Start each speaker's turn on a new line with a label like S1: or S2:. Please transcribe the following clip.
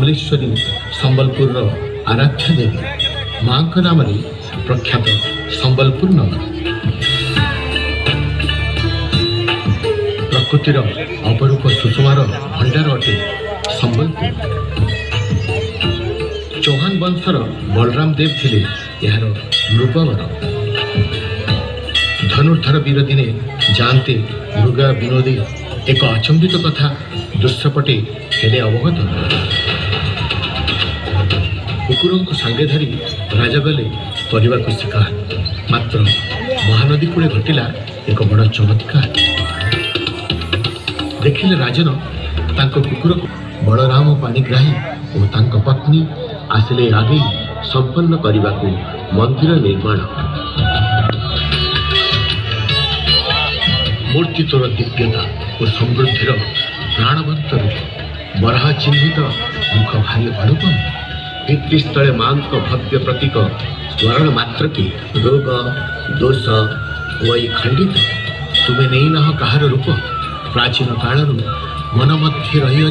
S1: समलेश्वरी संबलपुर आराध्य देवी माँ नाम प्रख्यात संबलपुर नगर प्रकृतिर अपरूप सुषमार भंडार अटे संबलपुर। चौहान वंशर बलराम देव थिले यार नृपवर। धनुर्धर वीर दिने जानते मृगा विनोदी एक अचंबित कथा दृश्यपटे हेले अवगत। कुकुर को सांगे धरी राजा गले करने शिकार। मात्र महानदी कूले घटिला एक बड़ चमत्कार। देखिले राजन तांको कुकुर बलराम पाणिग्राही और तांको पत्नी आसिले आगे संपन्न करने को मंदिर निर्माण। मूर्ति तोर दिव्यता और समृद्धिर प्राणवंत रूप बराह चिन्हित मुख भारी अनुपम। भित्तिस्थले माँ भव्य प्रतीक स्मरण मात्र की रोग दोष वही खंडित। तुम्हें नहीं न कहार रूप प्राचीन कालरू मन मध्य रही